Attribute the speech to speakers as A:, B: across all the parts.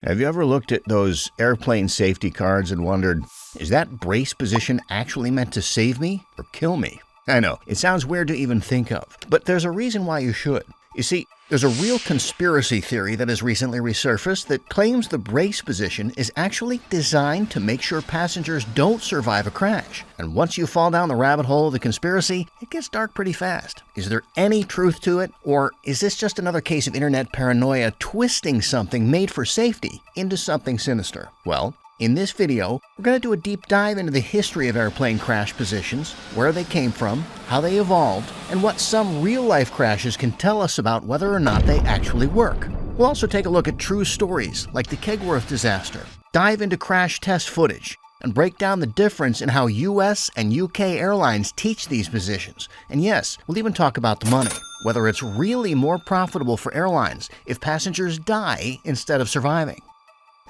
A: Have you ever looked at those airplane safety cards and wondered, is that brace position actually meant to save me or kill me? I know, it sounds weird to even think of, but there's a reason why you should. You see, there's a real conspiracy theory that has recently resurfaced that claims the brace position is actually designed to make sure passengers don't survive a crash. And once you fall down the rabbit hole of the conspiracy, it gets dark pretty fast. Is there any truth to it? Or is this just another case of internet paranoia twisting something made for safety into something sinister? Well, in this video, we're going to do a deep dive into the history of airplane crash positions, where they came from, how they evolved, and what some real-life crashes can tell us about whether or not they actually work. We'll also take a look at true stories like the Kegworth disaster, dive into crash test footage, and break down the difference in how US and UK airlines teach these positions. And yes, we'll even talk about the money, whether it's really more profitable for airlines if passengers die instead of surviving.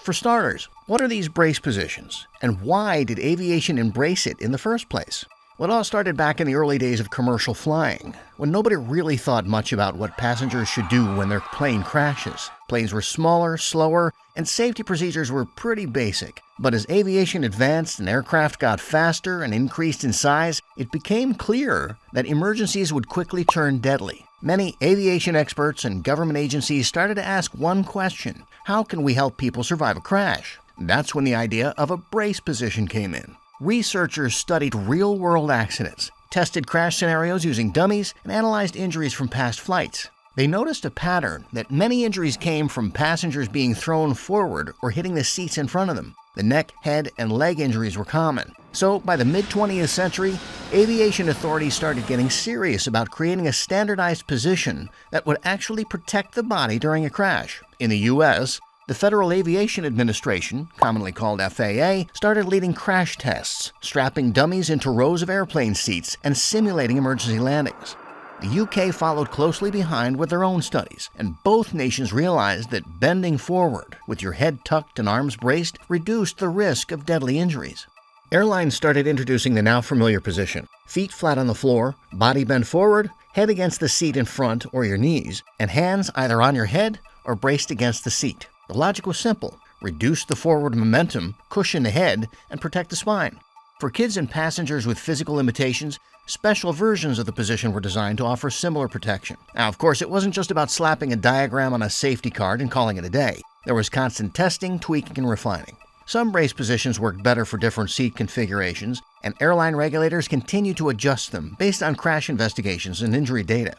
A: For starters, what are these brace positions, and why did aviation embrace it in the first place? Well, it all started back in the early days of commercial flying, when nobody really thought much about what passengers should do when their plane crashes. Planes were smaller, slower, and safety procedures were pretty basic. But as aviation advanced and aircraft got faster and increased in size, it became clear that emergencies would quickly turn deadly. Many aviation experts and government agencies started to ask one question: how can we help people survive a crash? That's when the idea of a brace position came in. Researchers studied real-world accidents, tested crash scenarios using dummies, and analyzed injuries from past flights. They noticed a pattern that many injuries came from passengers being thrown forward or hitting the seats in front of them. The neck, head, and leg injuries were common. So, by the mid-20th century, aviation authorities started getting serious about creating a standardized position that would actually protect the body during a crash. In the US, the Federal Aviation Administration, commonly called FAA, started leading crash tests, strapping dummies into rows of airplane seats and simulating emergency landings. The UK followed closely behind with their own studies, and both nations realized that bending forward, with your head tucked and arms braced, reduced the risk of deadly injuries. Airlines started introducing the now familiar position: feet flat on the floor, body bent forward, head against the seat in front or your knees, and hands either on your head or braced against the seat. The logic was simple: reduce the forward momentum, cushion the head, and protect the spine. For kids and passengers with physical limitations, special versions of the position were designed to offer similar protection. Now, of course, it wasn't just about slapping a diagram on a safety card and calling it a day. There was constant testing, tweaking, and refining. Some brace positions worked better for different seat configurations, and airline regulators continued to adjust them based on crash investigations and injury data.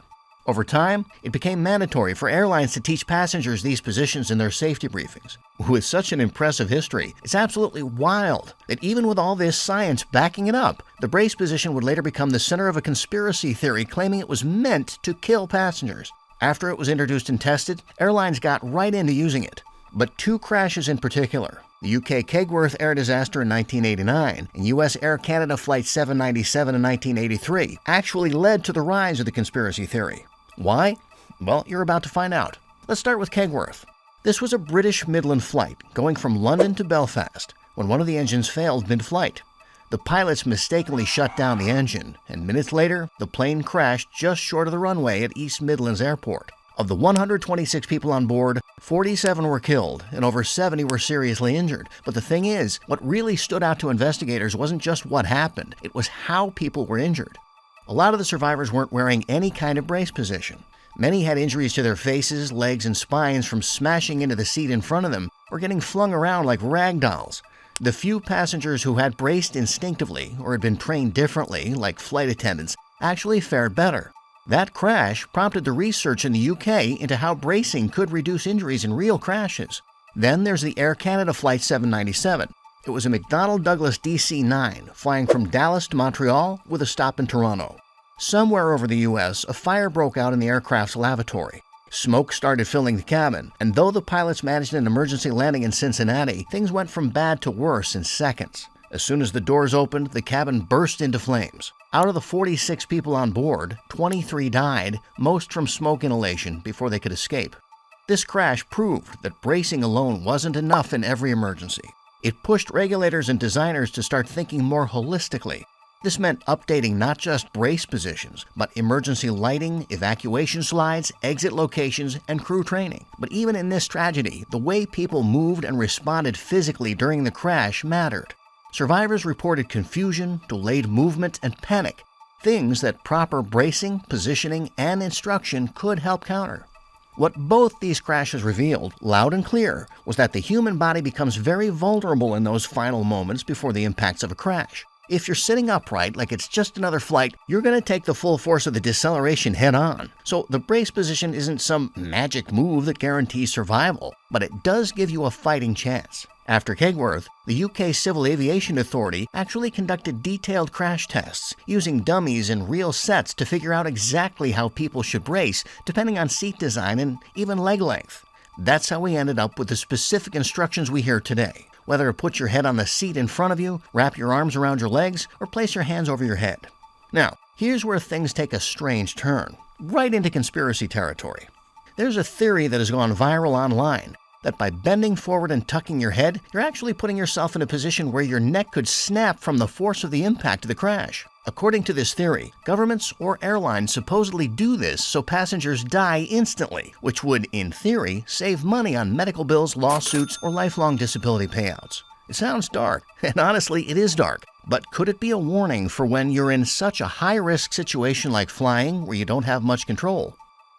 A: Over time, it became mandatory for airlines to teach passengers these positions in their safety briefings. With such an impressive history, it's absolutely wild that even with all this science backing it up, the brace position would later become the center of a conspiracy theory claiming it was meant to kill passengers. After it was introduced and tested, airlines got right into using it. But two crashes in particular, the UK Kegworth air disaster in 1989 and US Air Canada Flight 797 in 1983, actually led to the rise of the conspiracy theory. Why? Well, you're about to find out. Let's start with Kegworth. This was a British Midland flight going from London to Belfast when one of the engines failed mid-flight. The pilots mistakenly shut down the engine, and minutes later, the plane crashed just short of the runway at East Midlands Airport. Of the 126 people on board, 47 were killed and over 70 were seriously injured. But the thing is, what really stood out to investigators wasn't just what happened, it was how people were injured. A lot of the survivors weren't wearing any kind of brace position. Many had injuries to their faces, legs, and spines from smashing into the seat in front of them or getting flung around like rag dolls. The few passengers who had braced instinctively or had been trained differently, like flight attendants, actually fared better. That crash prompted the research in the UK into how bracing could reduce injuries in real crashes. Then there's the Air Canada Flight 797. It was a McDonnell Douglas DC-9 flying from Dallas to Montreal with a stop in Toronto. Somewhere over the US, a fire broke out in the aircraft's lavatory. Smoke started filling the cabin, and though the pilots managed an emergency landing in Cincinnati, things went from bad to worse in seconds. As soon as the doors opened, the cabin burst into flames. Out of the 46 people on board, 23 died, most from smoke inhalation, before they could escape. This crash proved that bracing alone wasn't enough in every emergency. It pushed regulators and designers to start thinking more holistically. This meant updating not just brace positions, but emergency lighting, evacuation slides, exit locations, and crew training. But even in this tragedy, the way people moved and responded physically during the crash mattered. Survivors reported confusion, delayed movement, and panic, things that proper bracing, positioning, and instruction could help counter. What both these crashes revealed, loud and clear, was that the human body becomes very vulnerable in those final moments before the impacts of a crash. If you're sitting upright like it's just another flight, you're going to take the full force of the deceleration head-on. So the brace position isn't some magic move that guarantees survival, but it does give you a fighting chance. After Kegworth, the UK Civil Aviation Authority actually conducted detailed crash tests, using dummies and real sets to figure out exactly how people should brace, depending on seat design and even leg length. That's how we ended up with the specific instructions we hear today, whether to put your head on the seat in front of you, wrap your arms around your legs, or place your hands over your head. Now, here's where things take a strange turn, right into conspiracy territory. There's a theory that has gone viral online, that by bending forward and tucking your head, you're actually putting yourself in a position where your neck could snap from the force of the impact of the crash. According to this theory, governments or airlines supposedly do this so passengers die instantly, which would, in theory, save money on medical bills, lawsuits, or lifelong disability payouts. It sounds dark, and honestly, it is dark. But could it be a warning for when you're in such a high-risk situation like flying, where you don't have much control?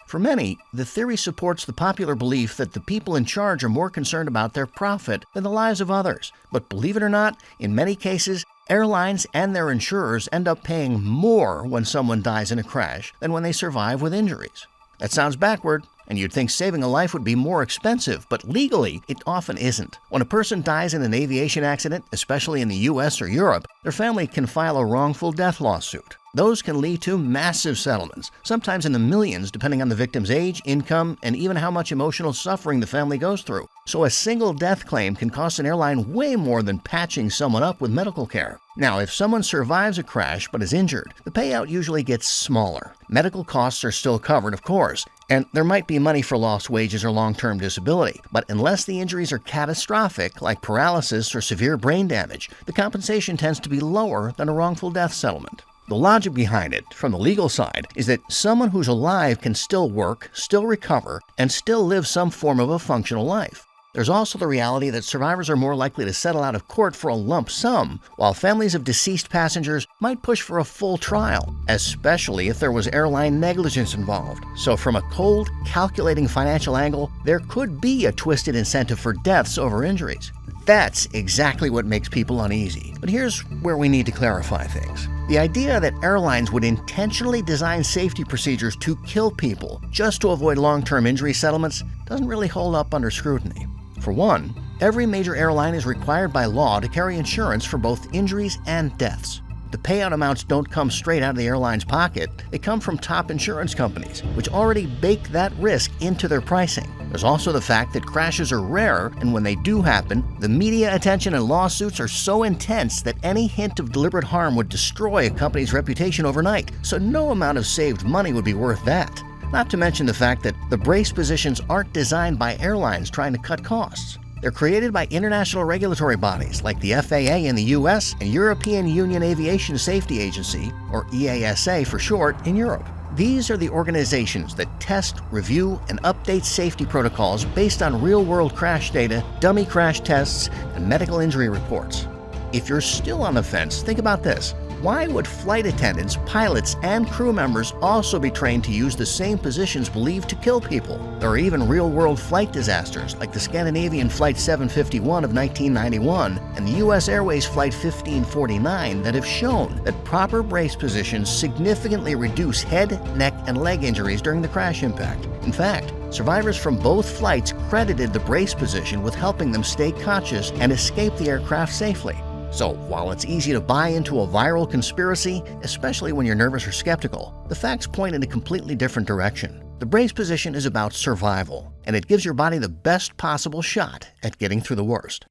A: For many, the theory supports the popular belief that the people in charge are more concerned about their profit than the lives of others. But believe it or not, in many cases, airlines and their insurers end up paying more when someone dies in a crash than when they survive with injuries. That sounds backward, and you'd think saving a life would be more expensive, but legally, it often isn't. When a person dies in an aviation accident, especially in the US or Europe, their family can file a wrongful death lawsuit. Those can lead to massive settlements, sometimes in the millions depending on the victim's age, income, and even how much emotional suffering the family goes through. So a single death claim can cost an airline way more than patching someone up with medical care. Now, if someone survives a crash but is injured, the payout usually gets smaller. Medical costs are still covered, of course, and there might be money for lost wages or long-term disability, but unless the injuries are catastrophic, like paralysis or severe brain damage, the compensation tends to be lower than a wrongful death settlement. The logic behind it, from the legal side, is that someone who's alive can still work, still recover, and still live some form of a functional life. There's also the reality that survivors are more likely to settle out of court for a lump sum, while families of deceased passengers might push for a full trial, especially if there was airline negligence involved. So from a cold, calculating financial angle, there could be a twisted incentive for deaths over injuries. That's exactly what makes people uneasy. But here's where we need to clarify things. The idea that airlines would intentionally design safety procedures to kill people just to avoid long-term injury settlements doesn't really hold up under scrutiny. For one, every major airline is required by law to carry insurance for both injuries and deaths. The payout amounts don't come straight out of the airline's pocket, they come from top insurance companies, which already bake that risk into their pricing. There's also the fact that crashes are rare, and when they do happen, the media attention and lawsuits are so intense that any hint of deliberate harm would destroy a company's reputation overnight, so no amount of saved money would be worth that. Not to mention the fact that the brace positions aren't designed by airlines trying to cut costs. They're created by international regulatory bodies like the FAA in the US and European Union Aviation Safety Agency, or EASA for short, in Europe. These are the organizations that test, review, and update safety protocols based on real-world crash data, dummy crash tests, and medical injury reports. If you're still on the fence, think about this. Why would flight attendants, pilots, and crew members also be trained to use the same positions believed to kill people? There are even real-world flight disasters like the Scandinavian Flight 751 of 1991 and the US Airways Flight 1549 that have shown that proper brace positions significantly reduce head, neck, and leg injuries during the crash impact. In fact, survivors from both flights credited the brace position with helping them stay conscious and escape the aircraft safely. So, while it's easy to buy into a viral conspiracy, especially when you're nervous or skeptical, the facts point in a completely different direction. The brace position is about survival, and it gives your body the best possible shot at getting through the worst.